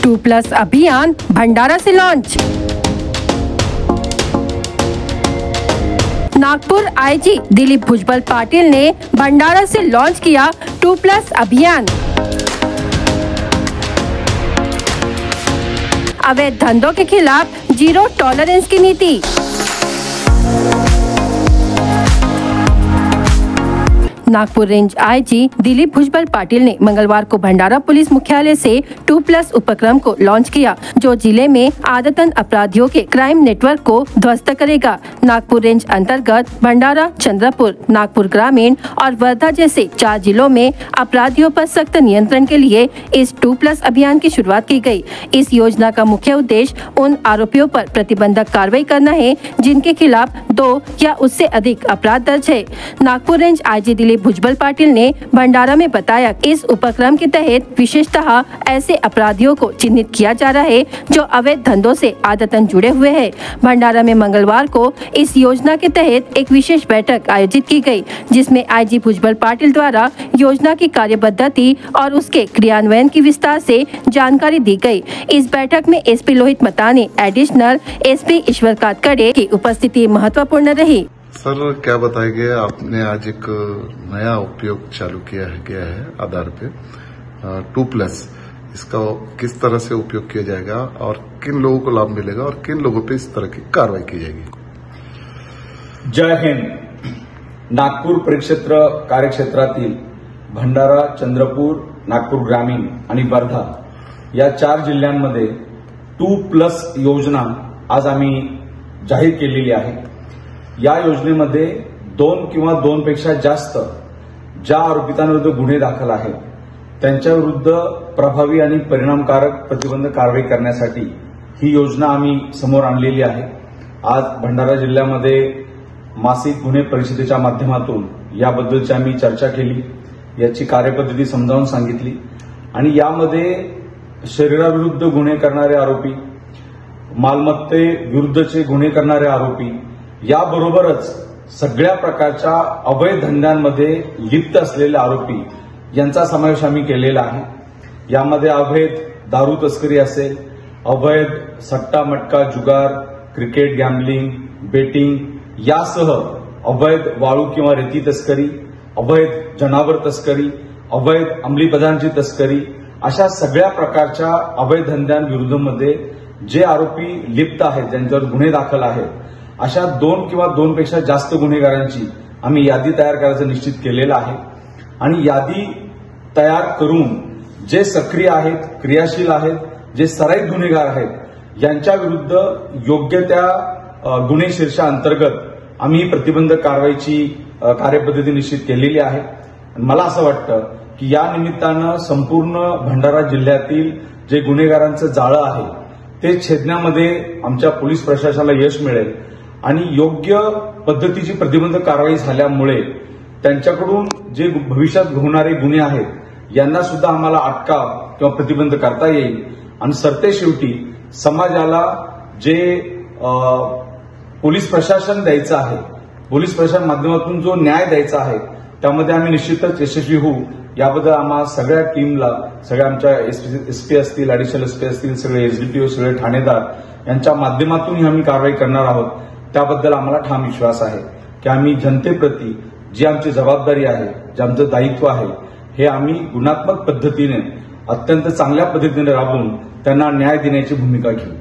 2+ अभियान भंडारा से लॉन्च। नागपुर आईजी दिलीप भुजबल पाटिल ने भंडारा से लॉन्च किया 2+ अभियान। अवैध धंधों के खिलाफ 0 टॉलरेंस की नीति। नागपुर रेंज आईजी दिलीप भुजबल पाटिल ने मंगलवार को भंडारा पुलिस मुख्यालय से 2+ उपक्रम को लॉन्च किया, जो जिले में आदतन अपराधियों के क्राइम नेटवर्क को ध्वस्त करेगा। नागपुर रेंज अंतर्गत भंडारा, चंद्रपुर, नागपुर ग्रामीण और वर्धा जैसे 4 जिलों में अपराधियों पर सख्त नियंत्रण के लिए इस 2+ अभियान की शुरुआत की गई। इस योजना का मुख्य उद्देश्य उन आरोपियों पर प्रतिबंधक कार्रवाई करना है जिनके खिलाफ 2 या उससे अधिक अपराध दर्ज है। नागपुर रेंज आईजी दिलीप भुजबल पाटिल ने भंडारा में बताया, इस उपक्रम के तहत विशेषतः ऐसे अपराधियों को चिन्हित किया जा रहा है जो अवैध धंधों से आदतन जुड़े हुए हैं। भंडारा में मंगलवार को इस योजना के तहत एक विशेष बैठक आयोजित की गई, जिसमें आईजी भुजबल पाटिल द्वारा योजना की कार्यपद्धति और उसके क्रियान्वयन की विस्तार से जानकारी दी गई। इस बैठक में एसपी लोहित मताने, एडिशनल एसपी ईश्वर कातकड़े की उपस्थिति महत्वपूर्ण रही। सर, क्या बताएंगे, आपने आज एक नया उपयोग चालू किया गया है आधार पे 2+, इसका किस तरह से उपयोग किया जाएगा और किन लोगों को लाभ मिलेगा और किन लोगों पे इस तरह की कार्रवाई की जाएगी? जय हिंद। नागपूर परिक्षेत्र कार्यक्षेत्रातील भंडारा, चंद्रपूर, नागपूर ग्रामीण आणि वर्धा या 4 जिल्ह्यांमध्ये 2+ योजना आज आम्ही जाहीर केलेली आहे। या योजनेमध्ये 2 किंवा 2 पेक्षा जास्त ज्या आरोपितांविरुद्ध गुन्हे दाखल आहेत त्यांच्या विरुद्ध प्रभावी आणि परिणामकारक प्रतिबंध कारवाई करण्यासाठी ही योजना आम्ही समोर आणलेली आहे। आज भंडारा जिल्ह्यामध्ये मासिक गुन्हे परिषदेच्या माध्यमातून याबद्दलची आम्ही चर्चा केली, याची कार्यपद्धती समजावून सांगितली आणि यामध्ये शरीराविरुद्ध गुन्हे करणारे आरोपी, मालमत्तेविरुद्धचे गुन्हे करणारे आरोपी याबरोबरच सगळ्या प्रकारच्या अवैध धंद्यांमध्ये लिप्त असलेले आरोपी यांचा समावेश आम्ही केलेला आहे। यामध्ये अवैध दारू तस्करी असेल, अवैध सट्टा मटका जुगार, क्रिकेट गॅम्बलिंग, बेटिंग यासह अवैध वाळू किंवा रेती तस्करी, अवैध जनावर तस्करी, अवैध अंमली पदार्थांची तस्करी अशा सगळ्या प्रकारच्या अवैध धंद्यांविरुद्धमध्ये जे आरोपी लिप्त आहेत, ज्यांच्यावर गुन्हे दाखल आहेत, अशा 2 किंवा 2 पेक्षा जास्त गुन्हेगारांची आम्ही यादी तयार करायचं निश्चित केलेलं आहे आणि यादी तयार करून जे सक्रिय आहेत, क्रियाशील आहेत, जे सराईत गुन्हेगार आहेत यांच्या विरुद्ध योग्य त्या गुन्हे शीर्षाअंतर्गत आम्ही प्रतिबंधक कारवाईची कार्यपद्धती निश्चित केलेली आहे। मला असं वाटतं की या निमित्तानं संपूर्ण भंडारा जिल्ह्यातील जे गुन्हेगारांचं जाळं आहे ते छेदण्यामध्ये आमच्या पोलीस प्रशासनाला यश मिळेल आणि योग्य पद्धतीची प्रतिबंधक कारवाई झाल्यामुळे त्यांच्याकडून जे भविष्यात होणारे गुन्हे आहेत यांना सुद्धा आम्हाला अटकाव किंवा प्रतिबंध करता येईल आणि सरतेशेवटी समाजाला जे पोलीस प्रशासन द्यायचं आहे, पोलीस प्रशासन माध्यमातून जो न्याय द्यायचा आहे त्यामध्ये आम्ही निश्चितच यशस्वी होऊ। याबद्दल आम्हा सगळ्या टीमला, सगळ्या आमच्या एसपी असतील, ऍडिशनल एसपी असतील, सगळे एसडीपीओ, सगळे ठाणेदार यांच्या माध्यमातून आम्ही कारवाई करणार आहोत। त्याबद्दल आम्हाला ठाम विश्वास आहे की आम्ही जनतेप्रती जी आमची जबाबदारी आहे, जे आमचं दायित्व आहे, हे आम्ही गुणात्मक पद्धतीने अत्यंत चांगल्या पद्धतीने राबवून त्यांना न्याय देण्याची भूमिका घेऊ।